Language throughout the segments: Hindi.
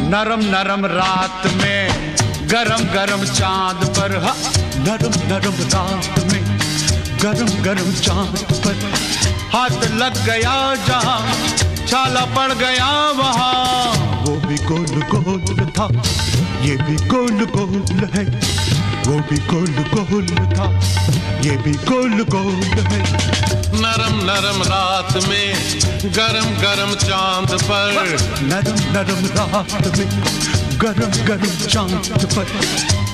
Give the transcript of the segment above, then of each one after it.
नरम नरम रात में गरम गरम चांद पर, नरम नरम रात में गरम गरम चांद पर हाथ लग गया जहां, छाला पड़ गया वहां। वो भी गोल गोल था, ये भी गोल गोल है, वो भी गोल गोल था, ये भी गोल गोल है। नरम नरम रात में गरम गरम चांद पर, नरम नरम रात में गरम गरम चांद पर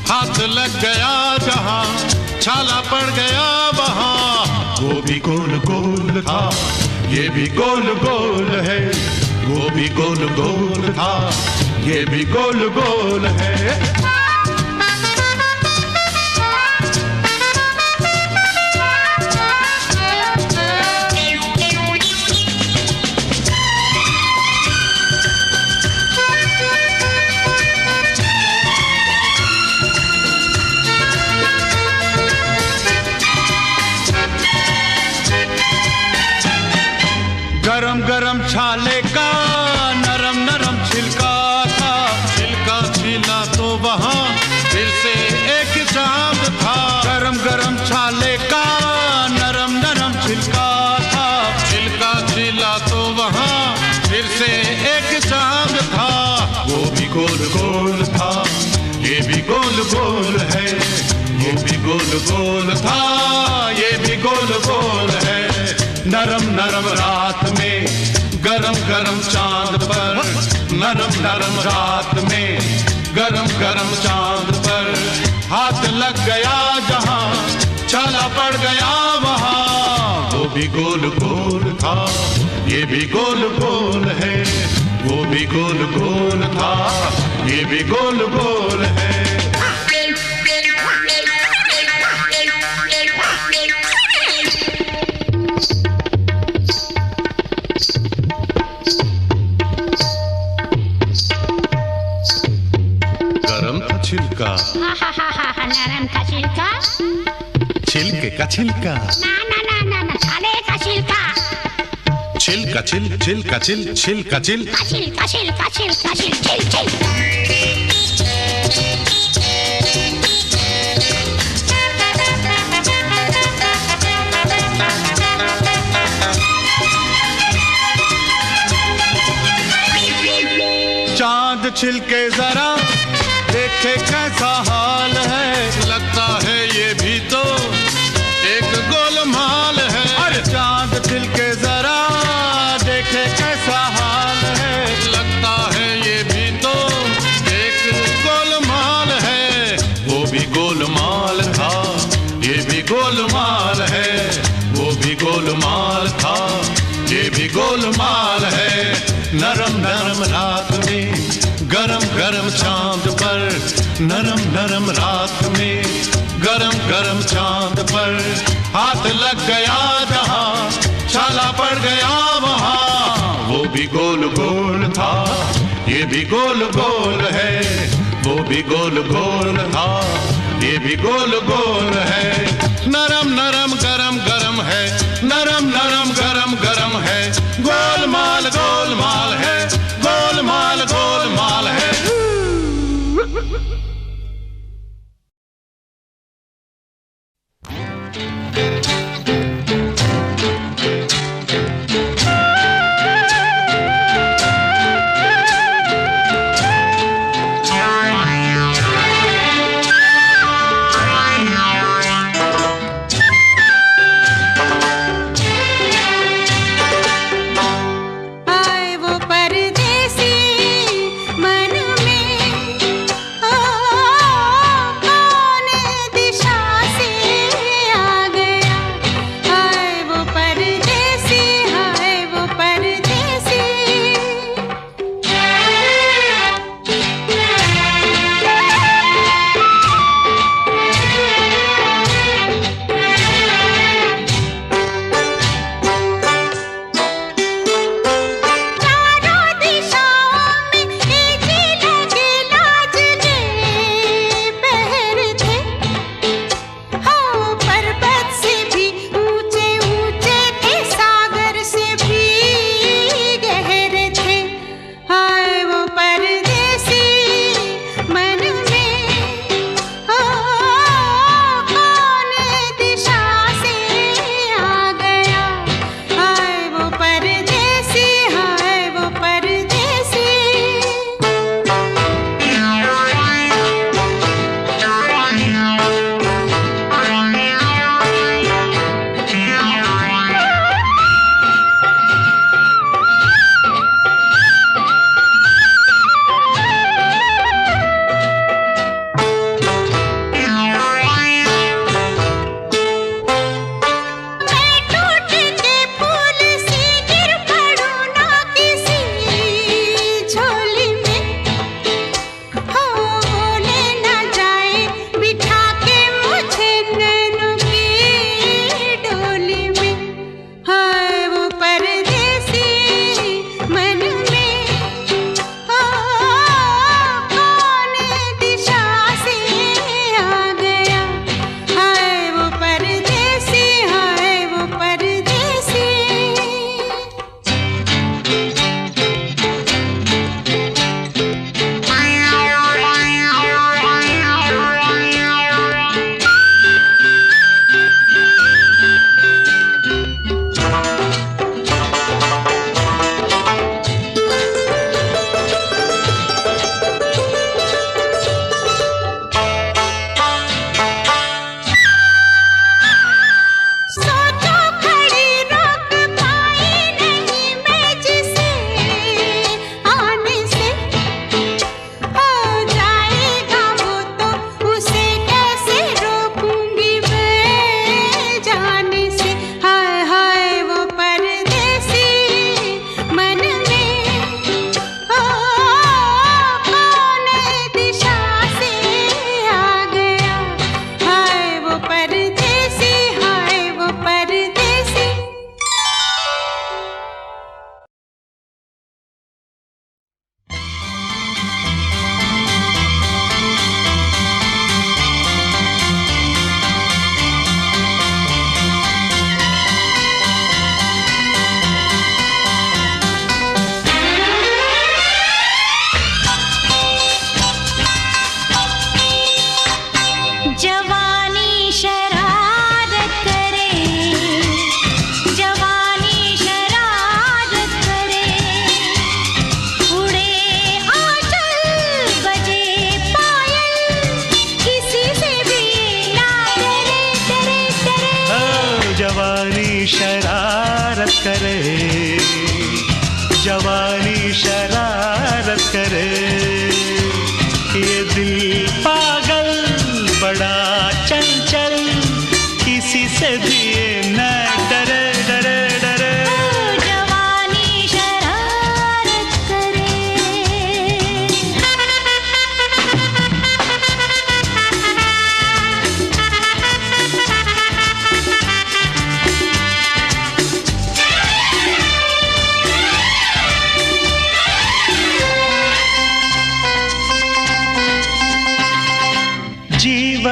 हाथ लग गया जहां, छाला पड़ गया वहां। वो भी गोल गोल था, ये भी गोल गोल है, वो भी गोल गोल था, ये भी गोल गोल है। गरम गरम छाले का नरम नरम छिलका था, छिलका छिला तो वहां फिर से एक चांद था। गरम गरम छाले का नरम नरम छिलका था, छिलका छिला तो वहां फिर से एक चांद था। वो भी गोल गोल था, ये भी गोल गोल है, ये भी गोल गोल था, ये भी गोल गोल है। नरम नरम रात में गरम गरम चांद पर, नरम नरम रात में गरम गरम चांद पर हाथ लग गया जहां, छाला पड़ गया वहां। वो भी गोल गोल था, ये भी गोल गोल है, वो भी गोल गोल था, ये भी गोल गोल है। छिलका, नरम का छिलका, छिलके का छिलका, ना ना ना ना ना छाले का छिलका, छिलका छिल छिलका छिल छिलका छिल, छिलका छिलका छिलका छिल छिल छिल। चांद छिलके जरा देखे कैसा हाल है, लगता है ये भी तो एक गोलमाल है। अरे चांद छिलके जरा देखे कैसा हाल है, लगता है ये भी तो एक गोलमाल है। वो भी गोलमाल था, ये भी गोलमाल है, वो भी गोलमाल था, ये भी गोलमाल है। नरम नरम रात में गरम गरम चांद पर, नरम नरम रात में गरम गरम चांद पर हाथ लग गया जहां, छाला पड़ गया वहां। वो भी गोल गोल था, ये भी गोल गोल है, वो भी गोल गोल था, ये भी गोल गोल है। नरम नरम गरम गरम है, नरम नरम गरम गरम है, गोलमाल गोलमाल है, गोलमाल गोलमाल है। आए वो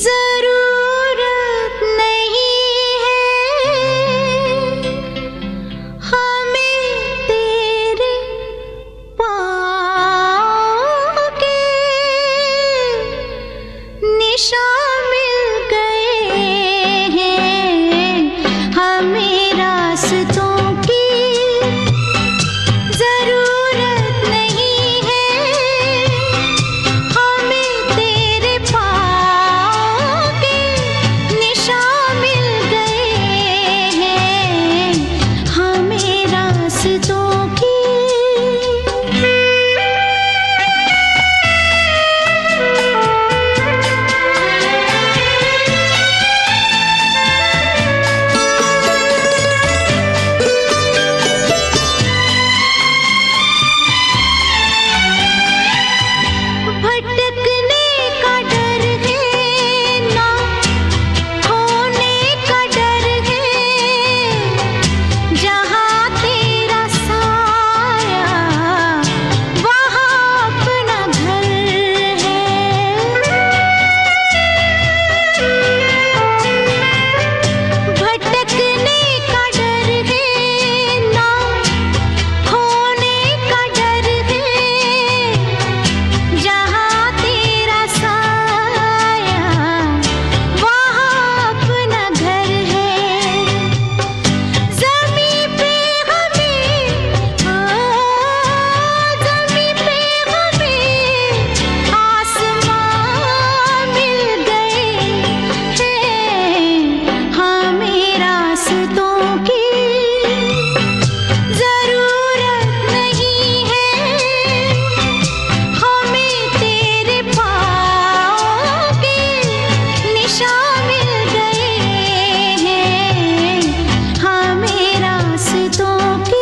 जरूरत नहीं है हमें तेरे पाँव के, निशान मिल गए हैं हमें रास्तों की। जरूरत नहीं है हमें तेरे पाँव के, निशान मिल गए हैं हमें रास्तों की। भटकने का डर है ना खोने का डर है, जहाँ तेरा साया वहाँ अपना घर है। भटकने का डर है ना खोने का डर है, जहाँ तेरा साया वहाँ अपना घर है। ज़मीं पे हमें ज़मीं पे हमें आसमां मिल गए हैं हमें रास्तों की। जरूरत नहीं है हमें तेरे पाँव के, निशान मिल गए हैं हमें रास्तों की।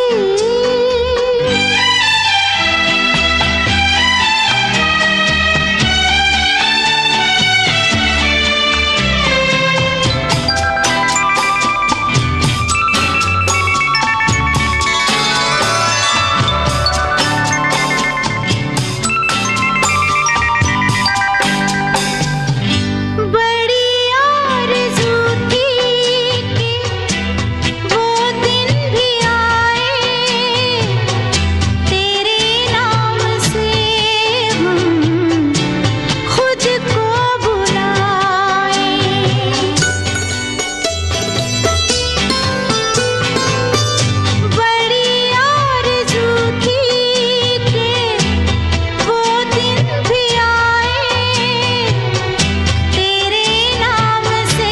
बड़ी आरज़ू थी कि वो दिन भी आए, तेरे नाम से हम खुद को बुलाए। बड़ी आरज़ू थी कि वो दिन भी आए, तेरे नाम से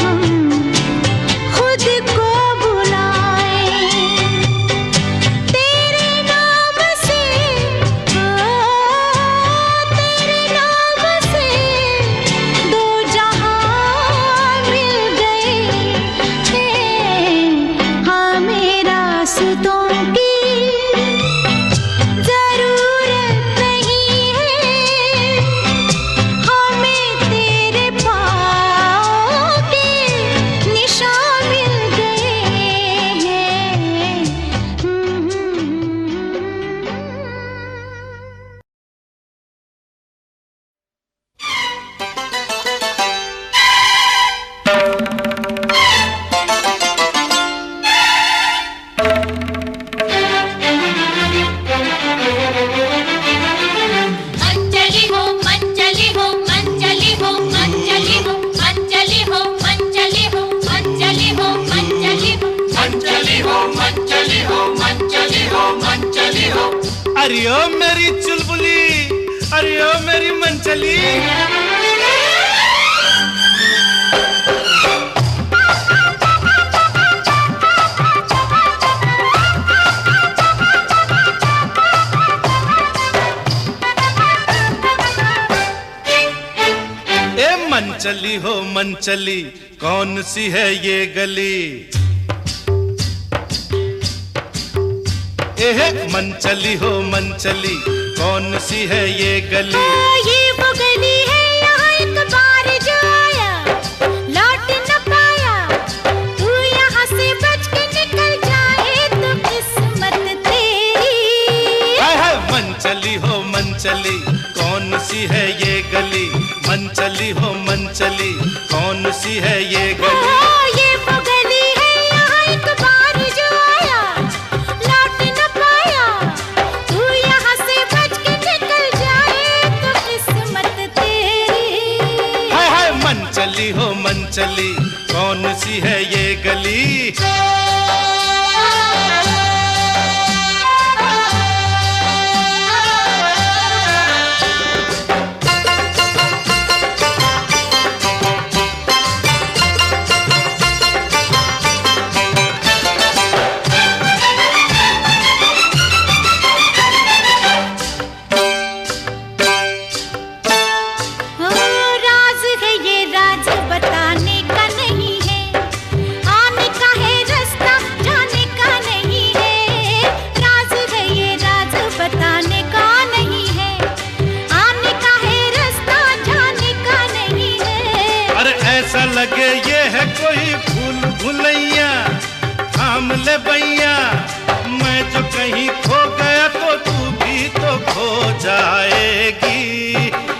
हम खुद को बुलाए। तेरे नाम से तेरे नाम से दो जहां मिल गए हैं हमें रास्तों की। जरूरत नहीं है हमें तेरे पाँव के, निशान मिल गए हैं। मंजली हो मंजली हो मंजली हो मंजली हो मंजली हो मंजली हो मंजली हो मंजली हो मंचली हो मंचली हो मंचली हो मंचली हो। अरे ओ मेरी चुलबुली, अरे ओ मेरी मंचली। ए मंचली हो मंचली, कौन सी है ये गली? एह मंचली हो मंचली, कौन सी है ये गली? ये वो गली है यहाँ एक बार जो आया लौट न पाया, तू यहाँ से बच के निकल जाए तो किस्मत तेरी। हाय हाय मंचली हो मंचली, कौन सी है ये गली? मंचली चली हो मन चली, कौन सी है ये ओ, गली? ये वो गली है यहाँ एक बार जो आया लौट न पाया, तू यहाँ से बच के निकल जाए तो किस्मत तेरी। हाय हाय मन चली हो मन चली, कौन सी है ये गली? ओ, राज है ये राज बताने का नहीं है, आने का है रास्ता जाने का नहीं है। राज है ये राज बताने का नहीं है, आने का है रास्ता जाने का नहीं है। अरे ऐसा लगे ये है कोई भूल भुलैया, थाम ले भैया, मैं जो कहीं खो गया तो तू भी तो खो जाएगी।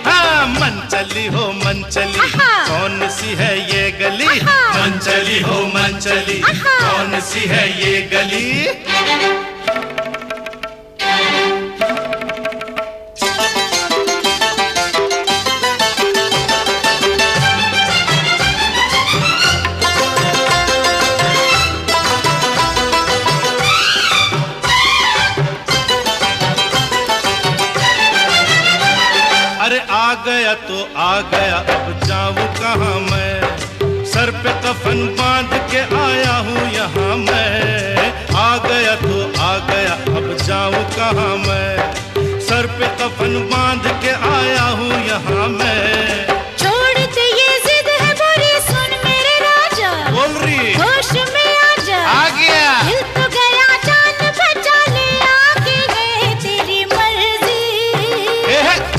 हाँ मन चली हो मन चली, आहा। कौन सी है ये गली? आहा। मन चली हो मन चली, आहा। कौन सी है ये गली? अरे आ गया तो आ गया, अब जाऊं कहाँ मैं? सर पे कफन बांध के आया हूँ यहाँ मैं। आ गया तो आ गया, अब जाऊं कहाँ मैं? सर पे कफन बांध के आया हूँ यहाँ मैं। छोड़ दे ये जिद है बुरी, सुन मेरे राजा, बोल रही होश में आ जा। आ गया। दिल तो गया जान बचा ले, आगे है तेरी मर्जी।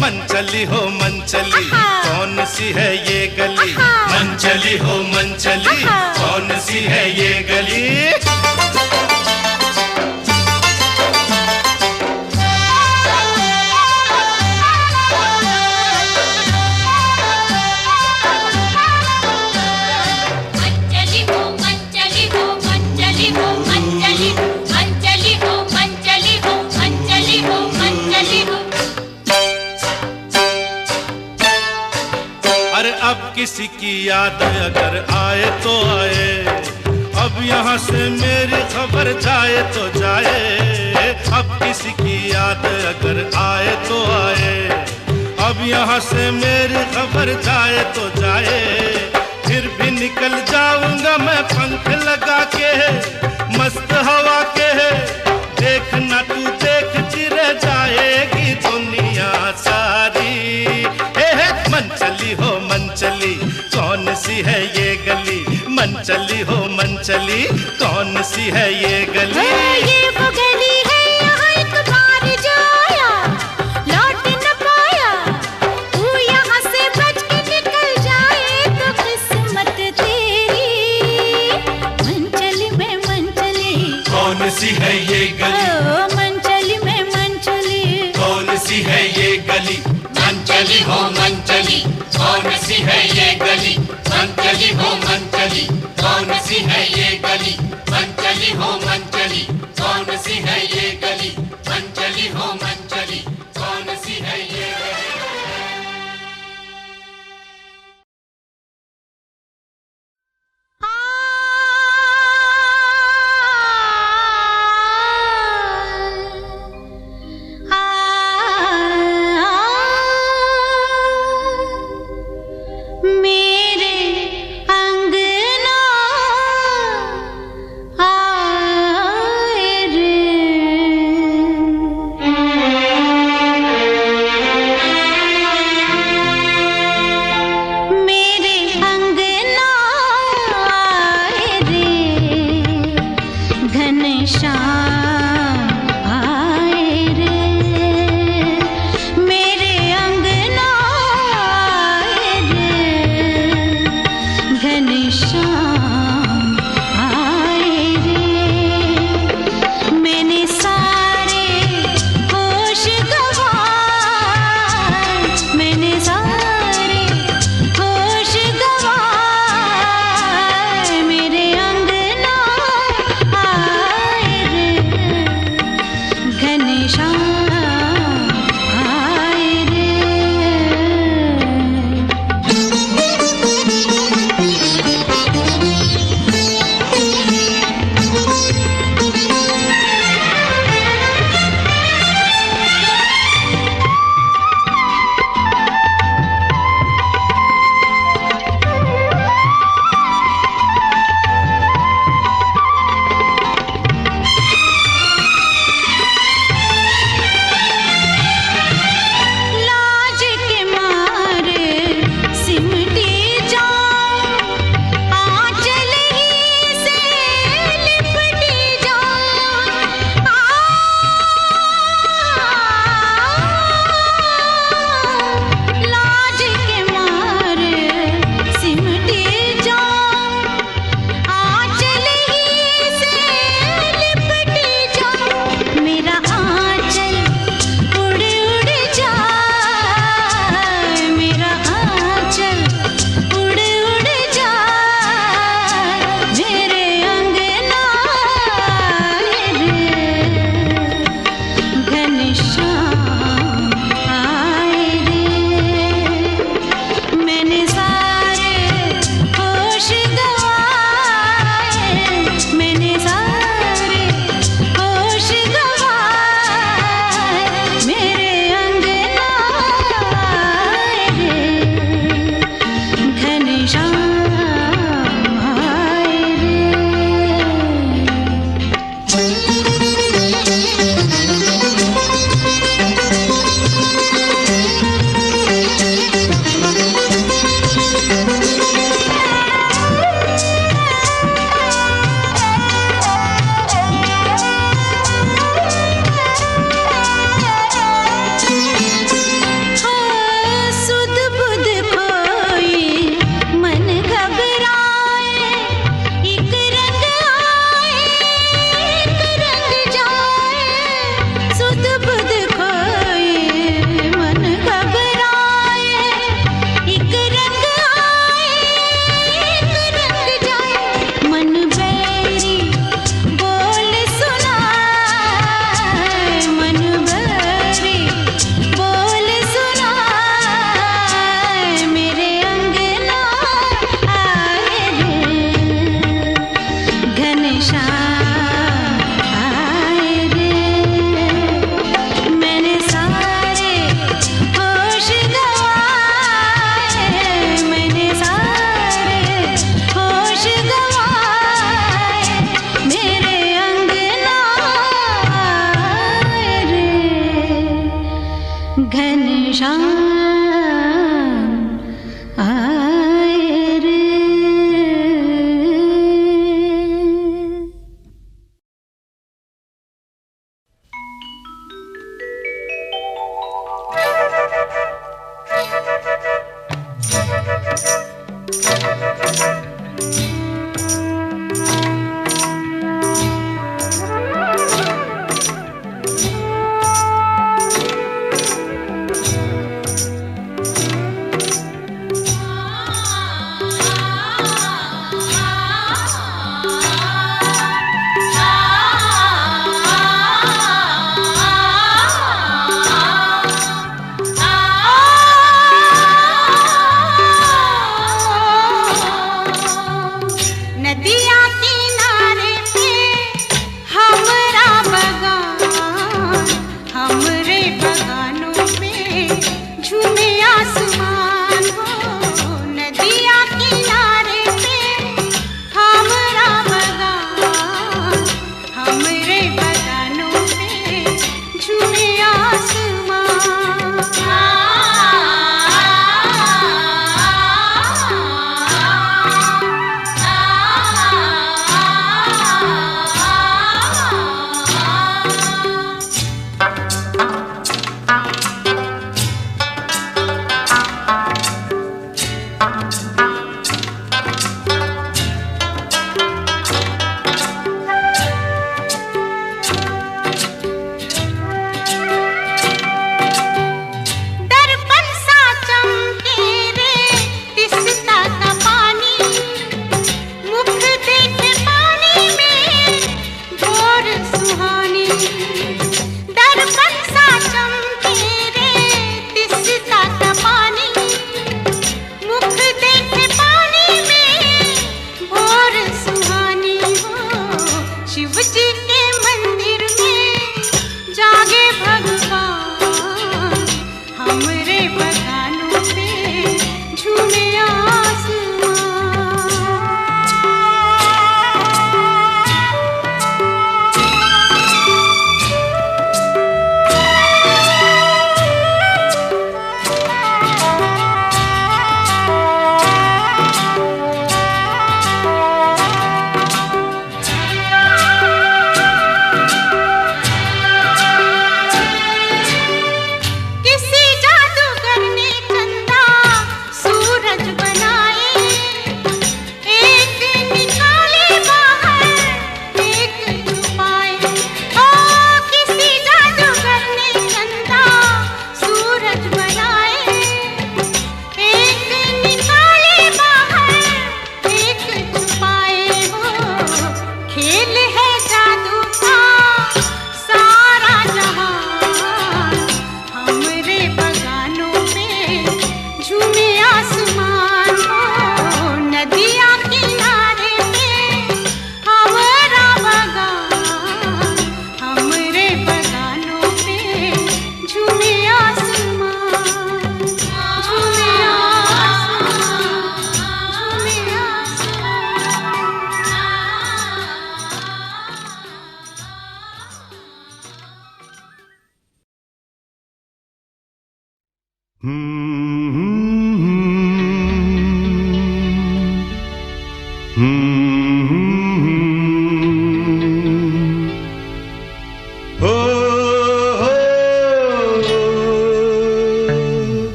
मन चली हो मन चली, आहा। कौन सी है ये गली? आहा। मन चली हो मन चली, आहा। कौन सी है ये गली? मंचली हो मंचली हो मंचली हो मंचली हो मंचली हो मंचली हो मंचली हो मंचली हो। अरे अब किसी की याद अगर आए तो आए, अब यहाँ से मेरी खबर जाए तो जाए। अब किसी की याद अगर आए तो आए, अब यहाँ से मेरी खबर जाए तो जाए। फिर भी निकल जाऊंगा मैं पंख लगा के, मस्त हवा के। देखना तू देखती रह जाएगी दुनिया सारी। मन चली हो मन चली, कौन सी है ये गली? मन चली हो मन चली, कौन सी है ये गली? ये वो गली है यहाँ एक बार जो आया लौट न पाया, तू यहाँ से बच के निकल जाए तो किस्मत तेरी। मन चली मैं मन चली, कौन सी है ये गली? ओ मन चली मैं मन चली। कौन सी है ये गली? मन चली हो मन चली, कौन सी है ये गली? मन चली हो मन चली, कौन सी है ये गली? मन चली हो मन चली, कौन सी है ये गली? मन चली हो मन चली, कौन सी है ये गली? मेरे अंगना आ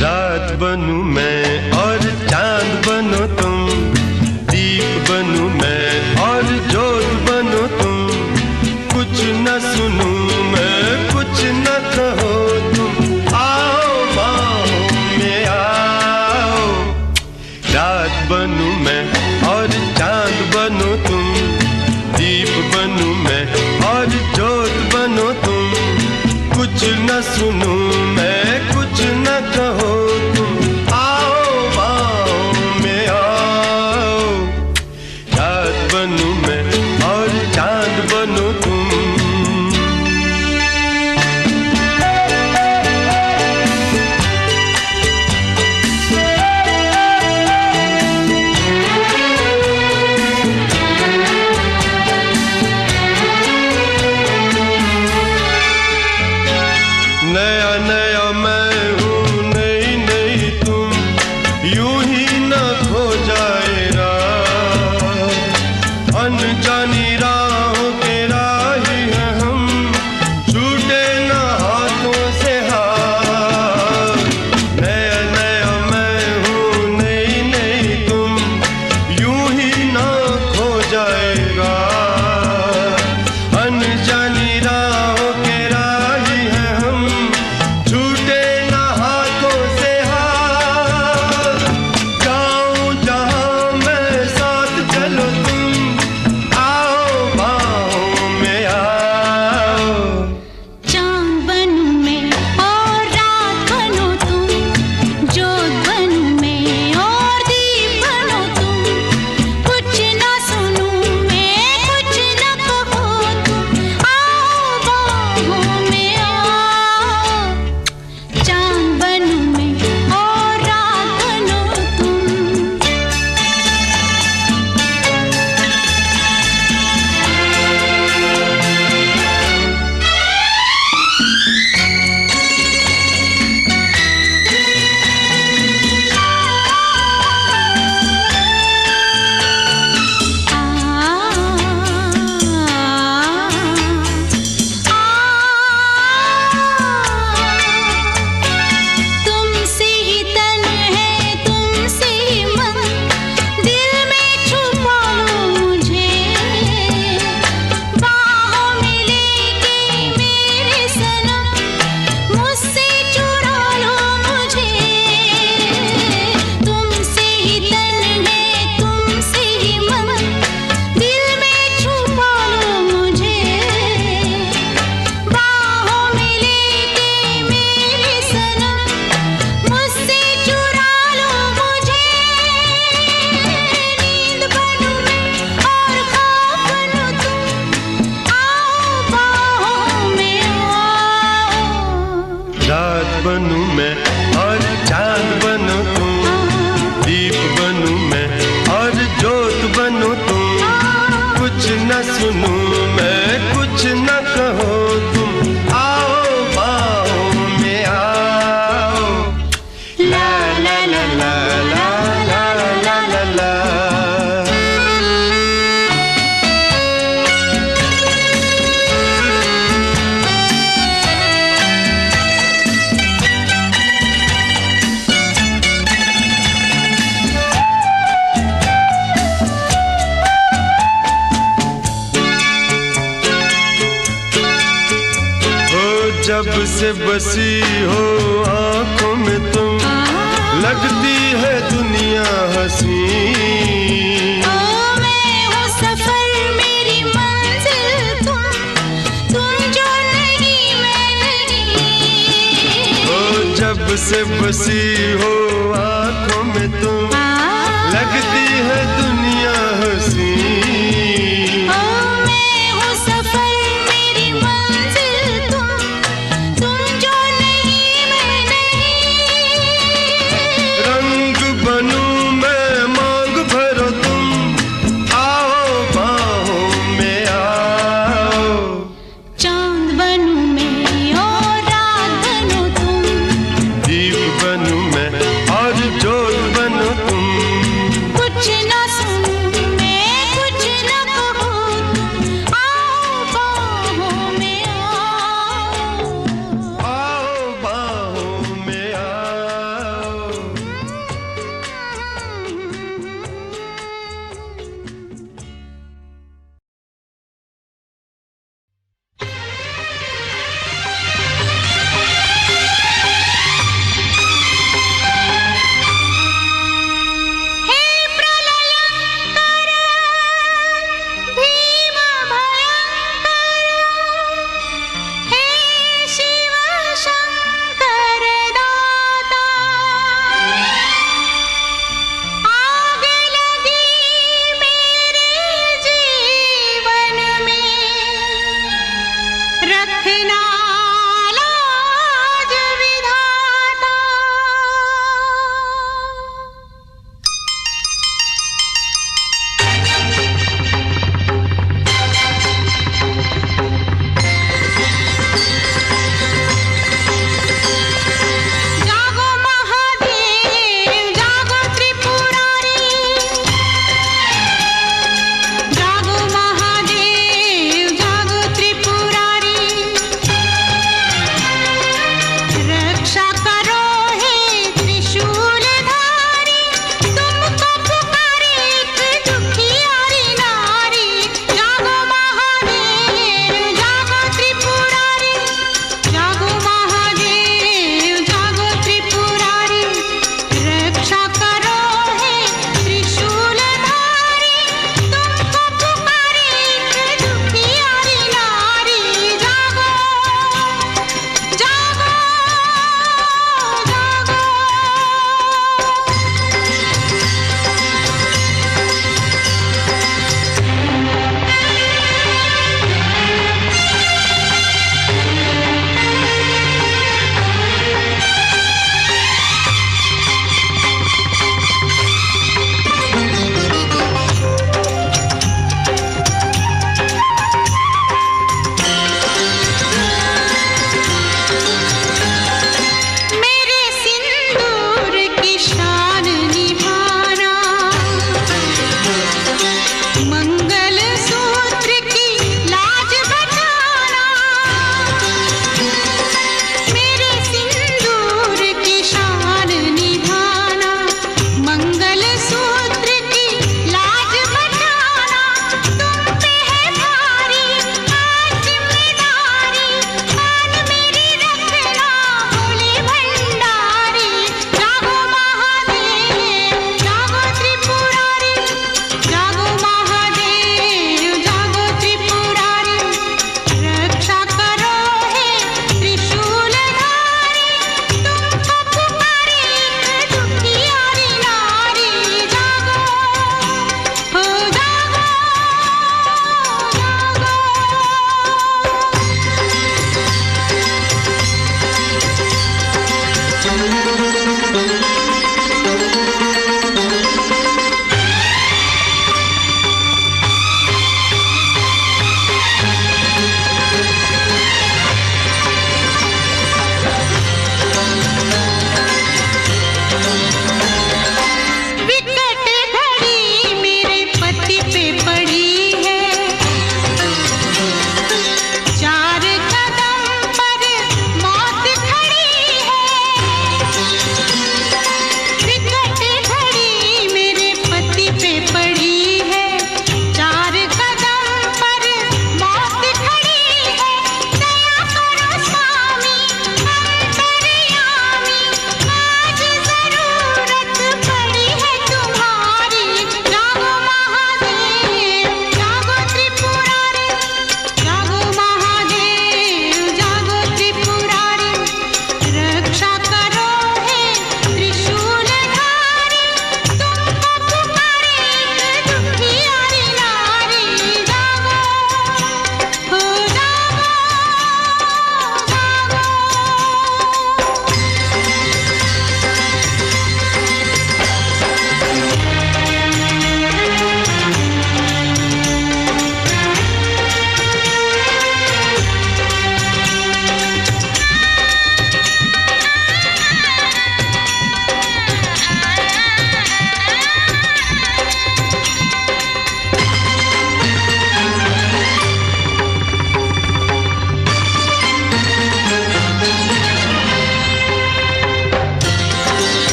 रात बनूं मैं और चांद बनो तुम, दीप बनूं मैं और ज्योत बनो तुम। कुछ न सुनूं मैं कुछ न कहो तुम, आओ बाहों में आओ। रात बनूं मैं और चांद बनो तुम, दीप बनूं मैं और ज्योत बनो तुम। कुछ न सुनूं मैं कुछ न कहो तुम, आओ बाहों में आओ। रात बनूं मैं और चांद बनो तुम। नया नया बनूं मैं और चांद बनो तुम, दीप बनूं मैं और जोत बनो तुम। कुछ न सुनूं मैं, कुछ न कहो तुम, आओ बाहों में आओ। ला ला ला ला ला ला ला ला ला। जब से बसी हो आंखों में तुम, लगती है दुनिया हंसी। मैं हूँ सफर मेरी मंजिल तुम जो नहीं मैं नहीं। जब से बसी हो आंखों में तुम, लगती है दुनिया हंसी। कुछ न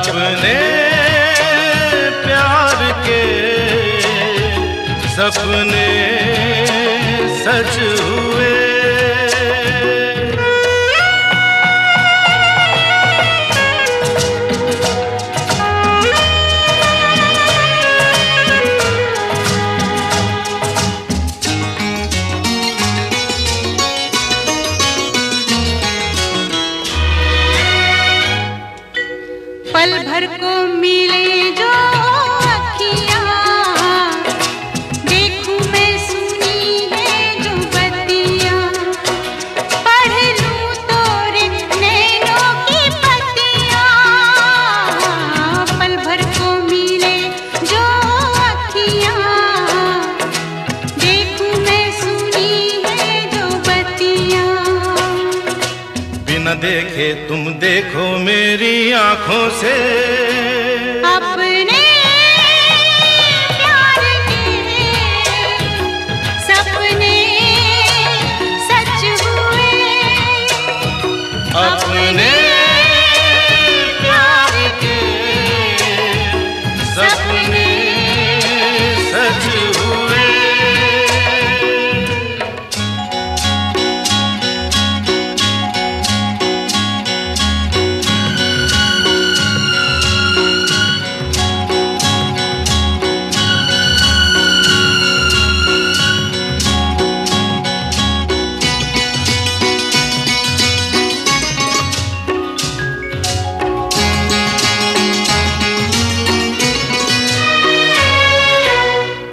अपने प्यार के सपने सच हुए। पल भर को मिले जो अखियाँ, देखूं मैं सुनी है जो बत्तियाँ, पढ़ लूं तोरे नैनों की पत्तियाँ। पल भर को मिले जो अखियाँ, देखूं मैं सुनी है जो बत्तियाँ। बिना देखे तुम देखो मेरी आंखों से, अपने प्यार के सपने सच हुए। अपने प्यार के सपने सच हुए।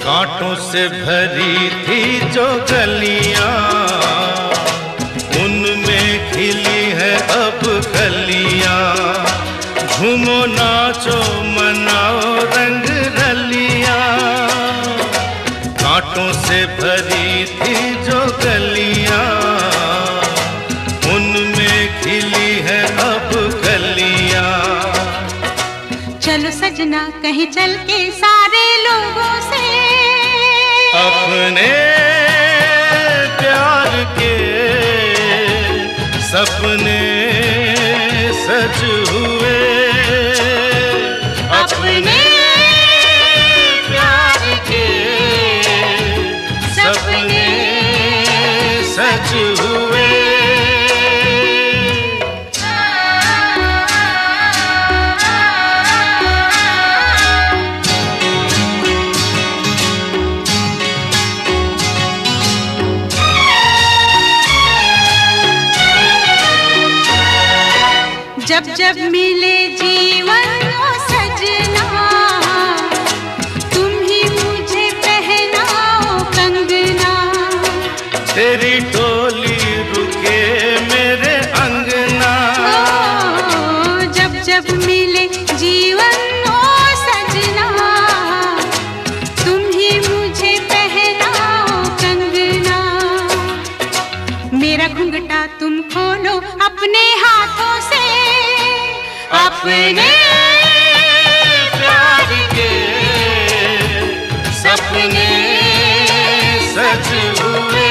कांटों से भरी थी जो गलियां, उनमें खिली है अब कलियां। झूमो नाचो मनाओ रंग रलियां। कांटों से भरी थी जो गलियां, उनमें खिली है अब कलियां। चलो सजना कहीं चल के सारे लोगों से, अपने प्यार के सपने सच हुए। अपने प्यार के सपने सच हुए। जब जब मिले जीवन ओ सजना, तुम ही मुझे पहनाओ कंगना। तेरी टोली रुके मेरे अंगना। जब जब मिले जीवन ओ सजना, तुम ही मुझे पहनाओ कंगना। मेरा घुंघटा तुम खोलो अपने हाथों से, अपने प्यार के सपने सच हुए।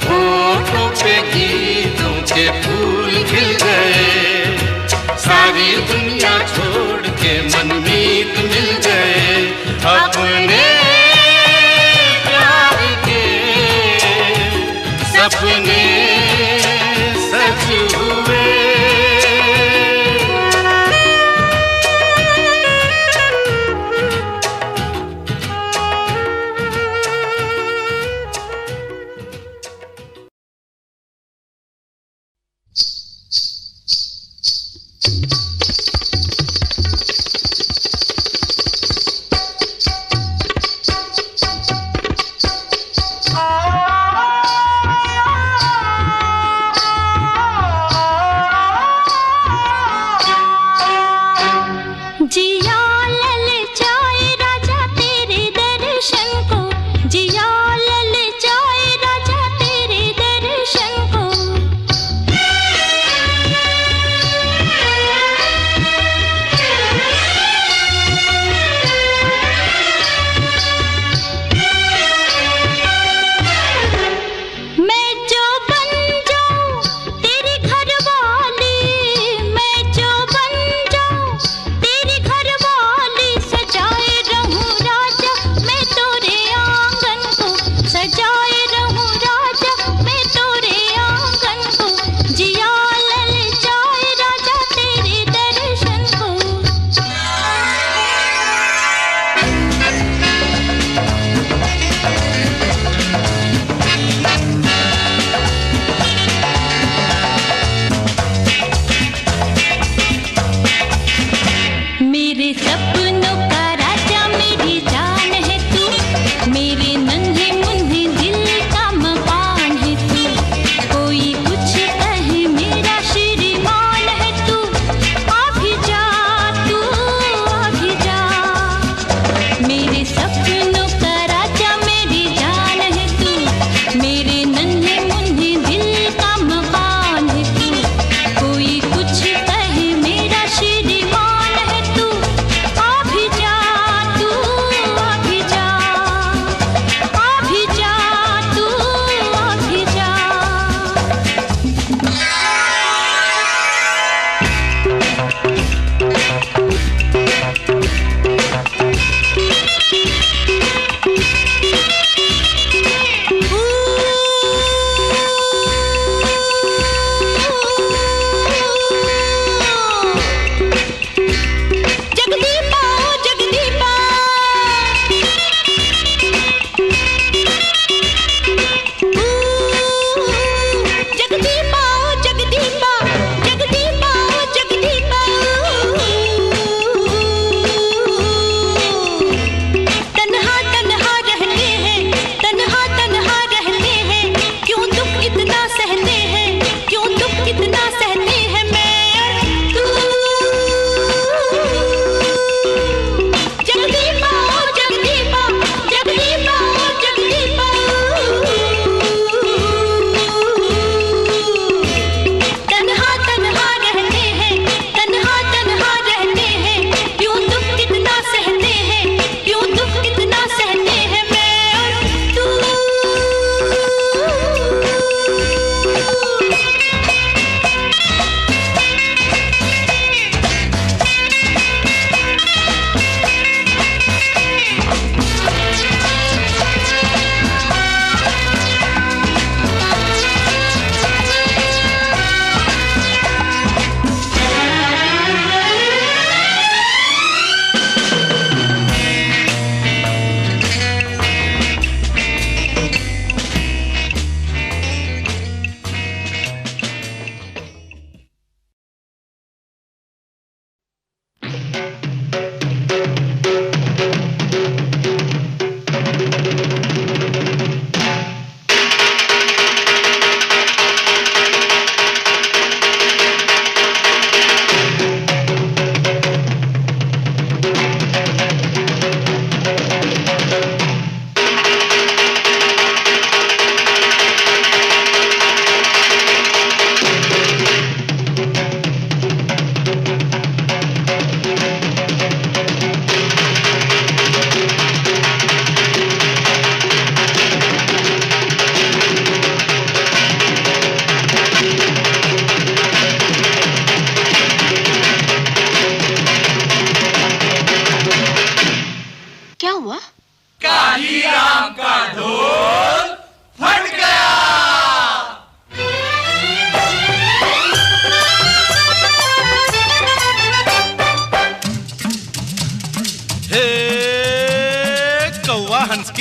होठों पे गीतों के फूल खिल गए, सारी दुनिया छोड़ के मनमीत मिल गए। अपने प्यार के सपने सच हुए।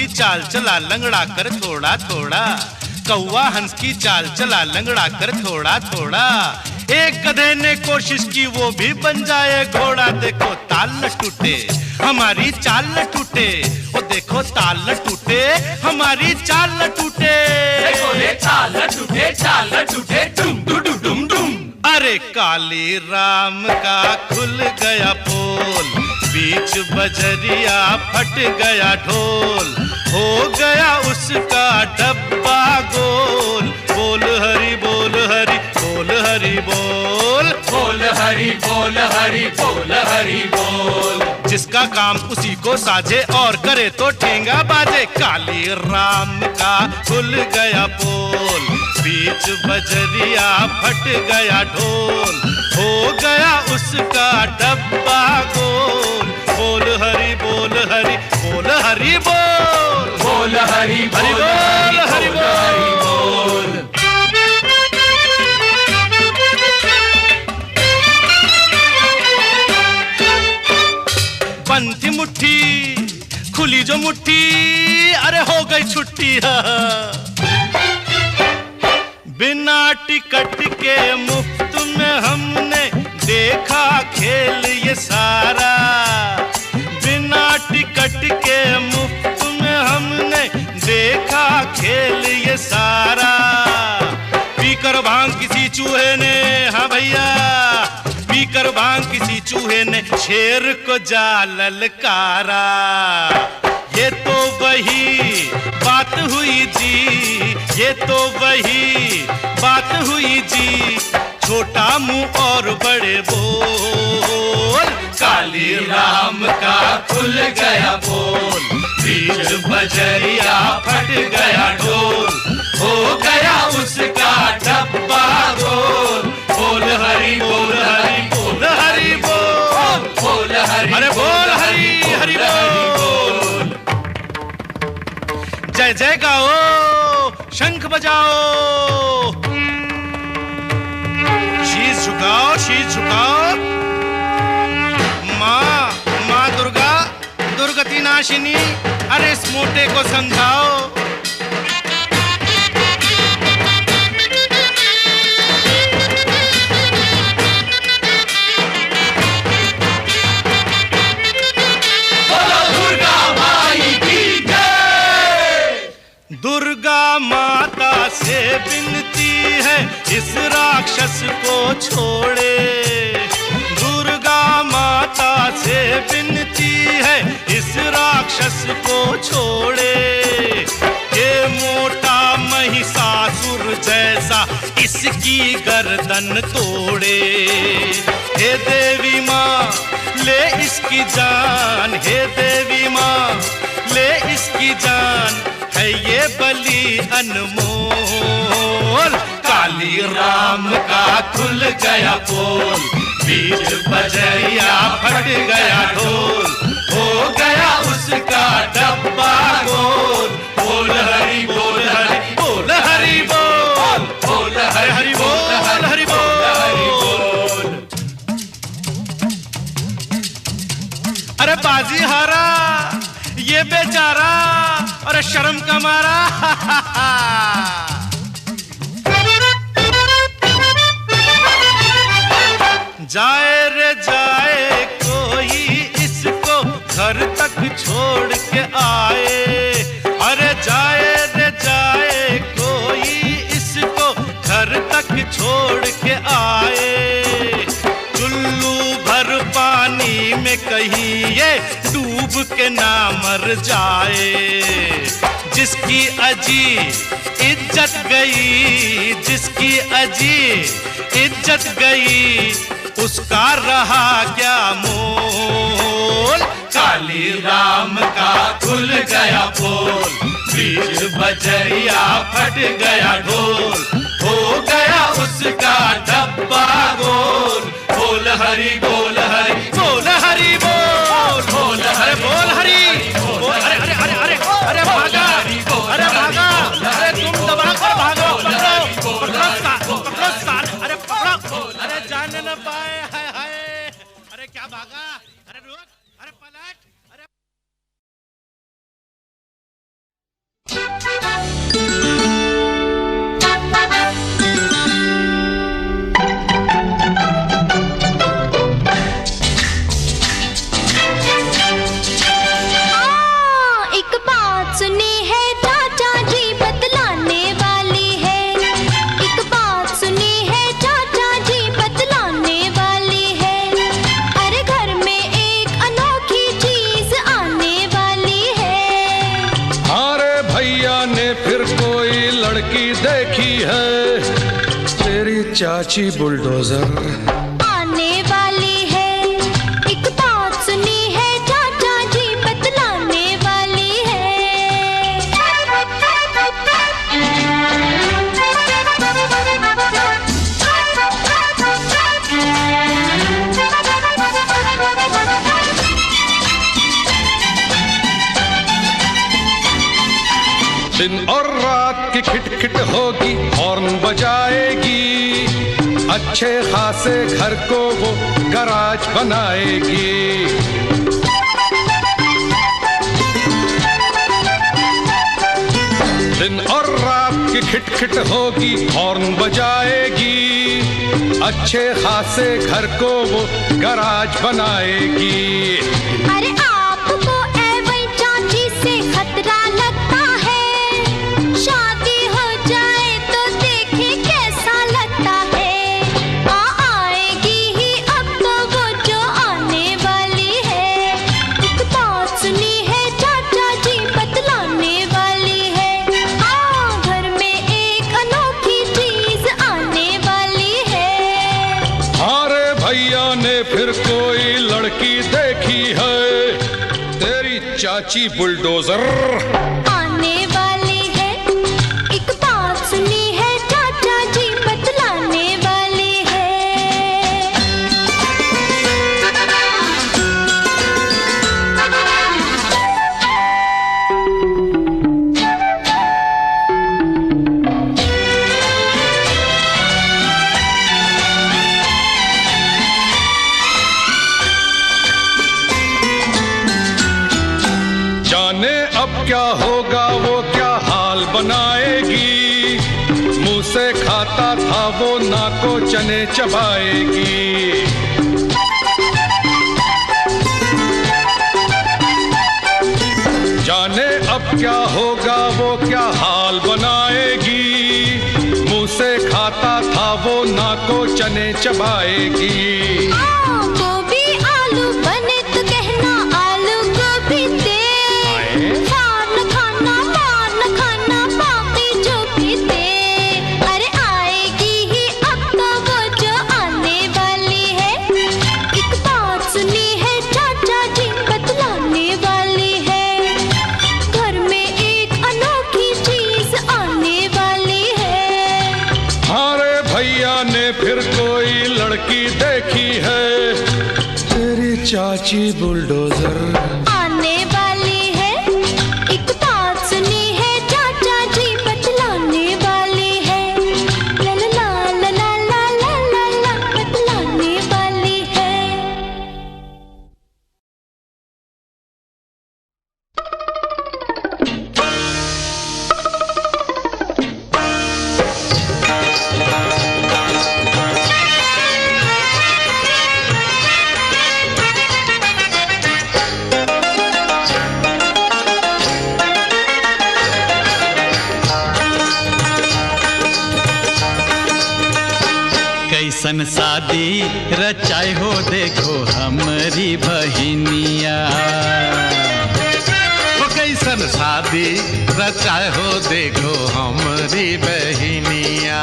चाल चला लंगड़ा कर थोड़ा थोड़ा, कौवा हंस की चाल चला लंगड़ा कर थोड़ा थोड़ा। एक गधे ने कोशिश की वो भी बन जाए घोड़ा। देखो ताल न टूटे हमारी चाल न टूटे, वो देखो ताल न टूटे हमारी चाल न टूटे। देखो रे चाल न टूटे, चाल न टूटे, डुम डुम डुम डुम। अरे काली राम का खुल गया पोल, बीच बजरिया फट गया ढोल, हो गया उसका डब्बा गोल। बोल हरि बोल हरि बोल हरि बोल, बोल हरि बोल हरि बोल हरि बोल। जिसका काम उसी को साझे और करे तो ठेंगा बाजे। काली राम का खुल गया पोल, बीच बजरिया फट गया ढोल, हो गया उसका डब्बा गोल। बोल हरि बोल हरि बोल हरि बोल, बोल हरि हरि बोल हरि बोल। बंद थी मुट्ठी खुली जो मुट्ठी, अरे हो गई छुट्टी। बिना टिकट के मुफ्त में हमने देखा खेल ये सारा। बिना टिकट के मुफ्त में हमने देखा खेल ये सारा। पीकर भांग किसी चूहे ने, हाँ भैया पीकर भांग किसी चूहे ने शेर को जा ललकारा। ये तो वही बात हुई जी, ये तो वही बात हुई जी, छोटा मुंह और बड़े बोल। काली राम का खुल गया पोल, बीच बजरिया फट गया ढोल, हो गया उसका डब्बा गोल। बोल हरि बोल हरि बोल हरि बोल, बोल हरि अरे बोल हरि हरि बोल। जय जय गाओ, शंख बजाओ, शीश झुकाओ, शीश झुकाओ। माँ दुर्गा, दुर्गति नाशिनी, अरे इस मोटे को समझाओ। दुर्गा माता से विनती है इस राक्षस को छोड़े। दुर्गा माता से विनती है इस राक्षस को छोड़े। ये मोटा महिषासुर जैसा इसकी गर्दन तोड़े। हे देवी माँ ले इसकी जान, हे देवी माँ ले इसकी जान, है ये बलि अनमोल। काली राम का खुल गया पोल, बीच बजरिया फट गया ढोल, हो गया उसका डब्बा गोल। बोल हरि बोल हरि बोल हरि बोल, बोल हरि हरि बोल हरि बोल। अरे बाजी हारा ये बेचारा, अरे शर्म का मारा। जाए रे जाए कोई इसको घर तक छोड़ के आए। अरे जाए रे जाए कोई इसको घर तक छोड़ के आए। चुल्लू भर पानी में कहीं ये डूब के ना मर जाए। जिसकी अजी इज्जत गई, जिसकी अजी इज्जत गई, उसका रहा क्या मोल। काली राम का खुल गया पोल, बीच बजरिया फट गया ढोल, हो गया उसका डब्बा गोल। बोल हरि बोल हरि बोल हरि बोल, बोल हरि बोल हरि बोल। अरे अरे अरे अरे अरे भागा, अरे भागा, अरे तुम दबा कर भागो, पकड़ो पकड़ो साल, अरे पकड़ो, अरे जाने न पाए। हाय हाय, अरे क्या भागा, अरे रुक, अरे पलट, अरे चाची बुलडोजर आने वाली है। एक बात सुनी है चाचा जी बतलाने वाली है। दिन और रात की खिटखिट होगी, हॉर्न बजाएगी, अच्छे खासे घर को वो गराज बनाएगी। दिन और रात की खिटखिट होगी, हॉर्न बजाएगी, अच्छे खासे घर को वो गराज बनाएगी। अरे आपको एवं चाची से खतरा लगता है, शादी हो जाए तो देखे कैसा लगता है। आएगी ही अब तो वो जो आने वाली है। एक बात सुनी है चाचा जी बतलाने वाली है। हाँ, घर में एक अनोखी चीज आने वाली है। अरे भैया ने फिर कोई लड़की देखी है, तेरी चाची बुलडोजर आने वाली है। एक बात सुनी है चाचा जी बतलाने वाली है। अब क्या होगा वो क्या हाल बनाएगी, मुंह से खाता था वो नाको चने चबाएगी। जाने अब क्या होगा वो क्या हाल बनाएगी, मुंह से खाता था वो नाको चने चबाएगी। गोभी आलू बने तो कहना आलू गोभी दे, खार न खाना मार न खाना बाकी जो भी दे। अरे आएगी ही अब तो वो जो आने वाली है, एक बात सुनी है चाचा जी बतलाने वाली है, घर में एक अनोखी चीज आने वाली है। हमारे भैया ने फिर कोई लड़की देखी है, तेरी चाची बुलडोजर आने वाली है, एक बात सुनी है चाचा जी बतलाने वाली है, ला ला ला ला ला ला ला ला बतलाने वाली है। कैसन शादी रचाए हो देखो हमारी बहिनिया, वो कैसन शादी रचाए हो देखो हमारी बहनिया।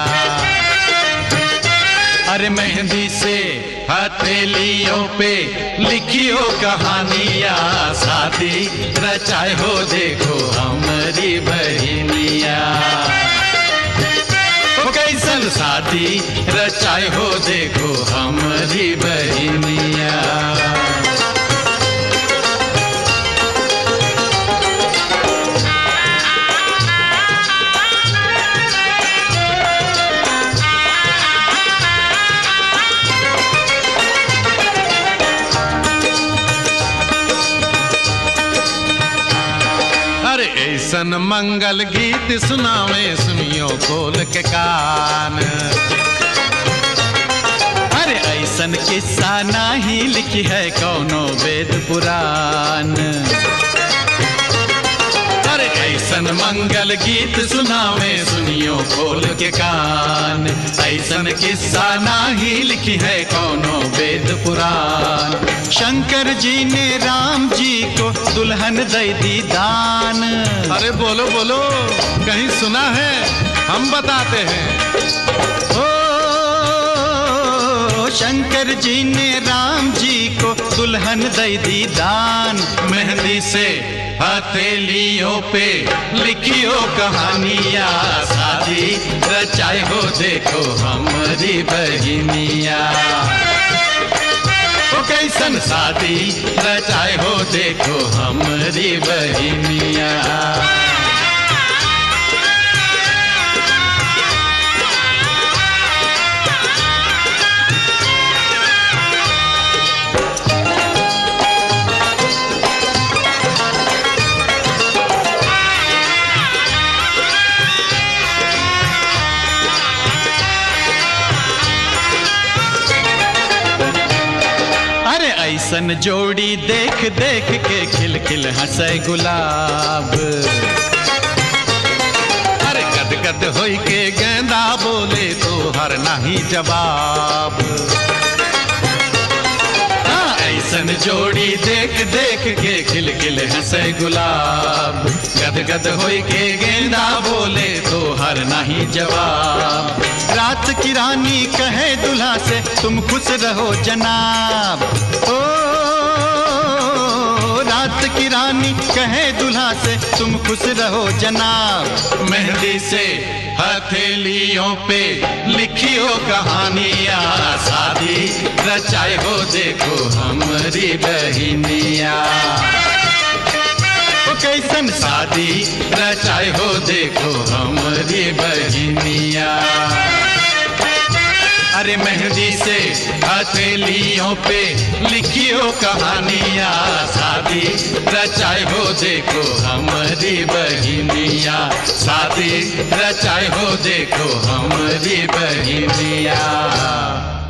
अरे मेहंदी से हथेलियों पे लिखियो कहानियाँ, शादी रचाए हो देखो हमारी बहिनिया। वो कैसन शादी रचाए हो देखो हमारी बहिनिया। अरे ऐसन मंगल गीत सुनावे सुनियो खोल के कान। अरे ऐसन किस्सा नाही लिखी है कौनो वेद पुराण, अरे ऐसन मंगल गीत सुनावे सुनियो खोल के कान। ऐसन किस्सा नाही लिखी है कौनो वेद पुराण। शंकर जी ने राम जी को दुल्हन दे दी दान। अरे बोलो बोलो, कहीं सुना है? हम बताते हैं। ओ शंकर जी ने राम जी को दुल्हन दे दी दान। मेहंदी से हथेलियों पे लिखियो कहानियाँ, शादी रचाए हो देखो हमारी बहिनिया। ओ कैसन शादी रचाए हो देखो हमारी बहिनिया। ऐसन जोड़ी देख देख के खिल खिल हंसे गुलाब। अरे गद गद होई के गेंदा बोले तो हर नहीं जवाब। ऐसन जोड़ी देख देख के खिल खिल हंसे गुलाब। गद गद होई के गेंदा बोले तो हर नहीं जवाब। रात की रानी कहे दुल्हा से तुम खुश रहो जनाब। ओ रात की रानी कहे दुल्हा से तुम खुश रहो जनाब। मेहंदी से हथेलियों पे लिखियो कहानियाँ, शादी रचाए हो देखो हमारी बहिनिया। ओ कैसन शादी रचाए हो देखो हमारी बहिनिया। अरे मेहंदी से हथेलियों पे लिखियो कहानियाँ, शादी शादी रचाए हो देखो हमारी बहिनिया, शादी रचाए हो देखो हमारी बहिनिया।